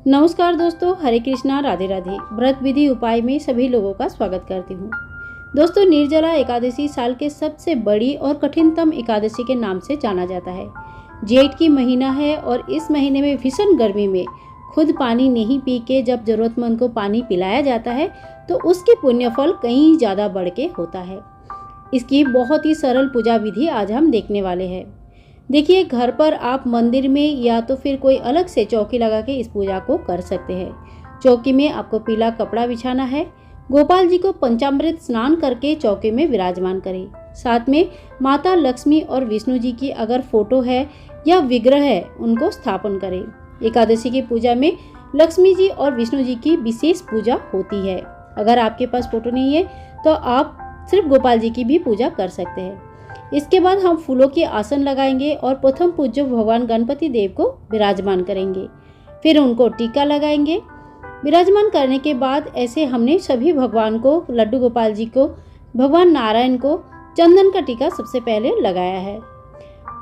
नमस्कार दोस्तों, हरे कृष्णा, राधे राधे। व्रत विधि उपाय में सभी लोगों का स्वागत करती हूँ। दोस्तों, निर्जला एकादशी साल के सबसे बड़ी और कठिनतम एकादशी के नाम से जाना जाता है। जेठ की महीना है और इस महीने में भीषण गर्मी में खुद पानी नहीं पी के जब जरूरतमंद को पानी पिलाया जाता है तो उसकी पुण्यफल कहीं ज़्यादा बढ़ के होता है। इसकी बहुत ही सरल पूजा विधि आज हम देखने वाले हैं। देखिए, घर पर आप मंदिर में या तो फिर कोई अलग से चौकी लगा के इस पूजा को कर सकते हैं। चौकी में आपको पीला कपड़ा बिछाना है। गोपाल जी को पंचामृत स्नान करके चौकी में विराजमान करें। साथ में माता लक्ष्मी और विष्णु जी की अगर फोटो है या विग्रह है उनको स्थापन करें। एकादशी की पूजा में लक्ष्मी जी और विष्णु जी की विशेष पूजा होती है। अगर आपके पास फोटो नहीं है तो आप सिर्फ गोपाल जी की भी पूजा कर सकते हैं। इसके बाद हम फूलों के आसन लगाएंगे और प्रथम पूज्य भगवान गणपति देव को विराजमान करेंगे। फिर उनको टीका लगाएंगे। विराजमान करने के बाद ऐसे हमने सभी भगवान को, लड्डू गोपाल जी को, भगवान नारायण को चंदन का टीका सबसे पहले लगाया है।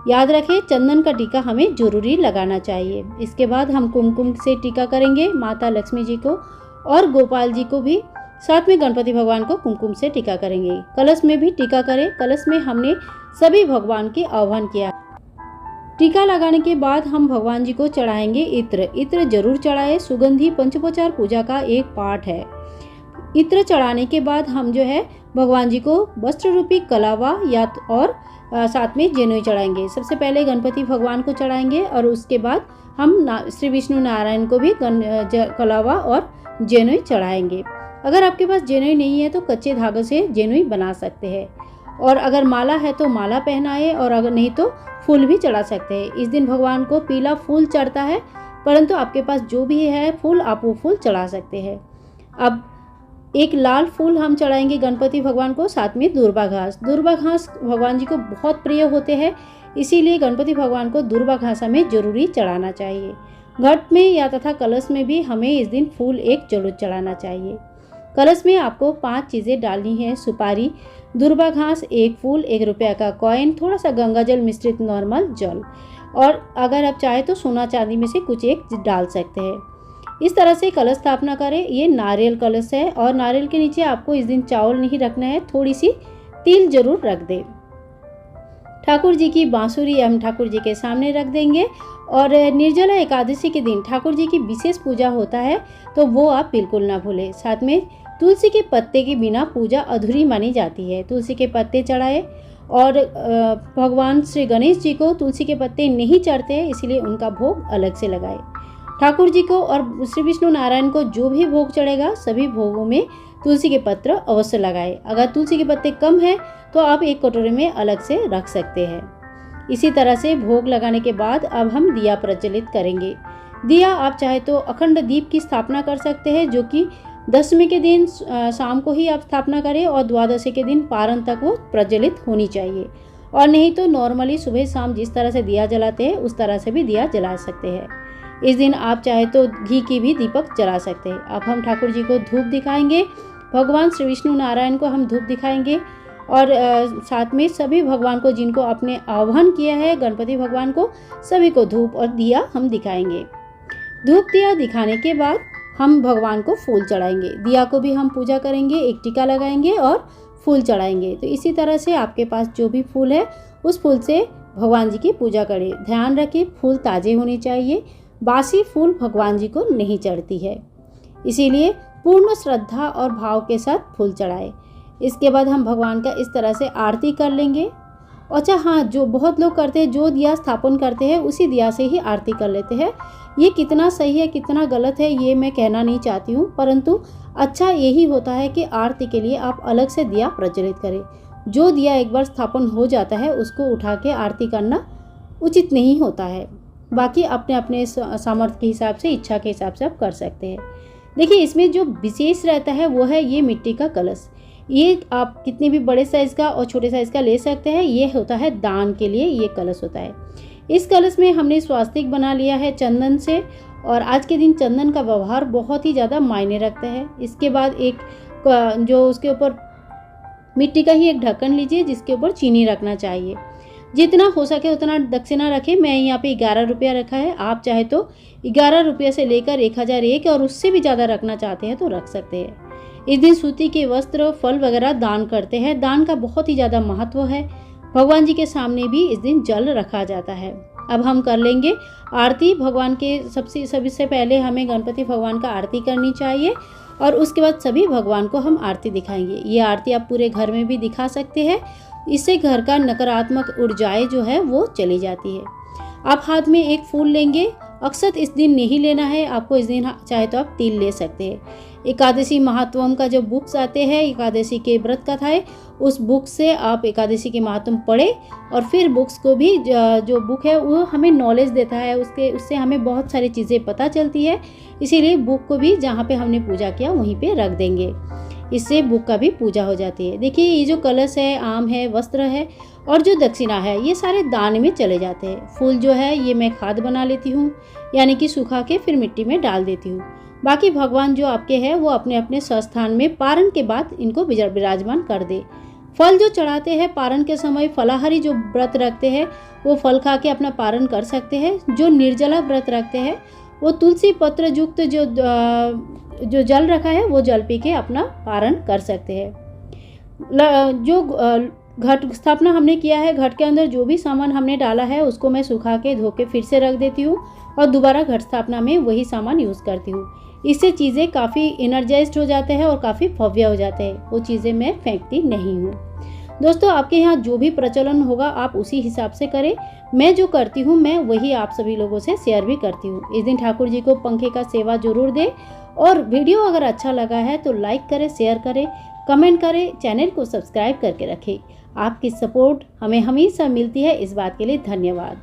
याद रखें, चंदन का टीका हमें जरूरी लगाना चाहिए। इसके बाद हम कुमकुम से टीका करेंगे माता लक्ष्मी जी को और गोपाल जी को भी। साथ में गणपति भगवान को कुमकुम से टीका करेंगे। कलश में भी टीका करें। कलश में हमने सभी भगवान के आह्वान किया। टीका लगाने के बाद हम भगवान जी को चढ़ाएंगे इत्र। इत्र जरूर चढ़ाए। सुगंधी पंचोपचार पूजा का एक पार्ट है। इत्र चढ़ाने के बाद हम भगवान जी को वस्त्र रूपी कलावा और साथ में जनेऊ चढ़ाएंगे। सबसे पहले गणपति भगवान को चढ़ाएंगे और उसके बाद हम श्री विष्णु नारायण को भी कलावा और जनेऊ चढ़ाएंगे। अगर आपके पास जनेऊ नहीं है तो कच्चे धागे से जनेऊ बना सकते हैं, और अगर माला है तो माला पहनाए, और अगर नहीं तो फूल भी चढ़ा सकते हैं। इस दिन भगवान को पीला फूल चढ़ता है, परंतु आपके पास जो भी है फूल आप वो फूल चढ़ा सकते हैं। अब एक लाल फूल हम चढ़ाएंगे गणपति भगवान को, साथ में दुर्वा घास। दुर्वा घास भगवान जी को बहुत प्रिय होते हैं, इसीलिए गणपति भगवान को दुर्वा घास हमें जरूरी चढ़ाना चाहिए। घट में या तथा कलश में भी हमें इस दिन फूल एक जरूर चढ़ाना चाहिए। कलश में आपको 5 चीज़ें डालनी है: सुपारी, दुर्वा घास, एक फूल, 1 रुपया का कॉइन, थोड़ा सा गंगा जल मिश्रित नॉर्मल जल, और अगर आप चाहे तो सोना चांदी में से कुछ एक डाल सकते हैं। इस तरह से कलश स्थापना करें। ये नारियल कलश है और नारियल के नीचे आपको इस दिन चावल नहीं रखना है, थोड़ी सी तिल जरूर रख दें। ठाकुर जी की बांसुरी हम ठाकुर जी के सामने रख देंगे। और निर्जला एकादशी के दिन ठाकुर जी की विशेष पूजा होता है, तो वो आप बिल्कुल ना भूलें। साथ में तुलसी के पत्ते के बिना पूजा अधूरी मानी जाती है। तुलसी के पत्ते चढ़ाए। और भगवान श्री गणेश जी को तुलसी के पत्ते नहीं चढ़ते हैं, इसलिए उनका भोग अलग से लगाए। ठाकुर जी को और श्री विष्णु नारायण को जो भी भोग चढ़ेगा सभी भोगों में तुलसी के पत्र अवश्य लगाए। अगर तुलसी के पत्ते कम है तो आप एक कटोरे में अलग से रख सकते हैं। इसी तरह से भोग लगाने के बाद अब हम दिया प्रज्वलित करेंगे। दिया आप चाहे तो अखंड दीप की स्थापना कर सकते हैं, जो कि दशमी के दिन शाम को ही आप स्थापना करें और द्वादशी के दिन पारण तक वो प्रज्वलित होनी चाहिए। और नहीं तो नॉर्मली सुबह शाम जिस तरह से दिया जलाते हैं उस तरह से भी दिया जला सकते हैं। इस दिन आप चाहे तो घी की भी दीपक जला सकते हैं। अब हम ठाकुर जी को धूप दिखाएंगे। भगवान श्री विष्णु नारायण को हम धूप दिखाएंगे और साथ में सभी भगवान को जिनको आपने आह्वान किया है, गणपति भगवान को, सभी को धूप और दिया हम दिखाएंगे। धूप दिया दिखाने के बाद हम भगवान को फूल चढ़ाएंगे। दिया को भी हम पूजा करेंगे, एक टीका लगाएंगे और फूल चढ़ाएंगे। तो इसी तरह से आपके पास जो भी फूल है उस फूल से भगवान जी की पूजा करें। ध्यान रखें, फूल ताज़े होने चाहिए। बासी फूल भगवान जी को नहीं चढ़ती है, इसीलिए पूर्ण श्रद्धा और भाव के साथ फूल चढ़ाए। इसके बाद हम भगवान का इस तरह से आरती कर लेंगे। अच्छा हाँ, जो बहुत लोग करते हैं, जो दिया स्थापन करते हैं उसी दिया से ही आरती कर लेते हैं। ये कितना सही है कितना गलत है ये मैं कहना नहीं चाहती हूँ, परंतु अच्छा यही होता है कि आरती के लिए आप अलग से दिया प्रज्वलित करें। जो दिया एक बार स्थापन हो जाता है उसको उठा के आरती करना उचित नहीं होता है। बाकी अपने अपने सामर्थ्य के हिसाब से, इच्छा के हिसाब से आप कर सकते हैं। देखिए, इसमें जो विशेष रहता है वो है ये मिट्टी का कलश। ये आप कितने भी बड़े साइज़ का और छोटे साइज़ का ले सकते हैं। ये होता है दान के लिए, ये कलश होता है। इस कलश में हमने स्वास्तिक बना लिया है चंदन से, और आज के दिन चंदन का व्यवहार बहुत ही ज़्यादा मायने रखता है। इसके बाद एक जो उसके ऊपर मिट्टी का ही एक ढक्कन लीजिए जिसके ऊपर चीनी रखना चाहिए। जितना हो सके उतना दक्षिणा रखें। मैं यहाँ पे 11 रुपया रखा है, आप चाहे तो 11 रुपये से लेकर 1001 और उससे भी ज़्यादा रखना चाहते हैं तो रख सकते हैं। इस दिन सूती के वस्त्र, फल वगैरह दान करते हैं। दान का बहुत ही ज़्यादा महत्व है। भगवान जी के सामने भी इस दिन जल रखा जाता है। अब हम कर लेंगे आरती। भगवान के सबसे पहले हमें गणपति भगवान का आरती करनी चाहिए और उसके बाद सभी भगवान को हम आरती दिखाएंगे। ये आरती आप पूरे घर में भी दिखा सकते हैं। इससे घर का नकारात्मक ऊर्जाएं जो है वो चली जाती है। आप हाथ में एक फूल लेंगे। अक्षत इस दिन नहीं लेना है आपको। इस दिन चाहे तो आप तिल ले सकते हैं। एकादशी महात्म का जो बुक्स आते हैं, एकादशी के व्रत कथाएं, उस बुक से आप एकादशी के महात्म पढ़े और फिर बुक्स को भी जो बुक है वो हमें नॉलेज देता है, उससे हमें बहुत सारी चीज़ें पता चलती है। इसीलिए बुक को भी जहाँ पे हमने पूजा किया वहीं पे रख देंगे। इससे बुक का भी पूजा हो जाती है। देखिए ये जो कलश है, आम है, वस्त्र है और जो दक्षिणा है, ये सारे दान में चले जाते हैं। फूल जो है ये मैं खाद बना लेती हूँ, यानी कि सुखा के फिर मिट्टी में डाल देती हूँ। बाकी भगवान जो आपके हैं वो अपने अपने स्वस्थान में पारण के बाद इनको विराजमान कर दे। फल जो चढ़ाते हैं पारण के समय, फलाहारी जो व्रत रखते हैं वो फल खा के अपना पारण कर सकते हैं। जो निर्जला व्रत रखते हैं वो तुलसी पत्र युक्त जो जल रखा है वो जल पी के अपना पारण कर सकते हैं। जो घट स्थापना हमने किया है, घट के अंदर जो भी सामान हमने डाला है उसको मैं सुखा के धो के फिर से रख देती हूँ और दोबारा घट स्थापना में वही सामान यूज़ करती हूँ। इससे चीज़ें काफ़ी एनर्जाइज्ड हो जाते हैं और काफ़ी भव्य हो जाते हैं। वो चीज़ें मैं फेंकती नहीं हूँ। दोस्तों आपके यहाँ जो भी प्रचलन होगा आप उसी हिसाब से करें। मैं जो करती हूँ मैं वही आप सभी लोगों से शेयर भी करती हूँ। इस दिन ठाकुर जी को पंखे का सेवा जरूर दें और वीडियो अगर अच्छा लगा है तो लाइक करें, शेयर करें, कमेंट करें, चैनल को सब्सक्राइब करके रखें। आपकी सपोर्ट हमें हमेशा मिलती है, इस बात के लिए धन्यवाद।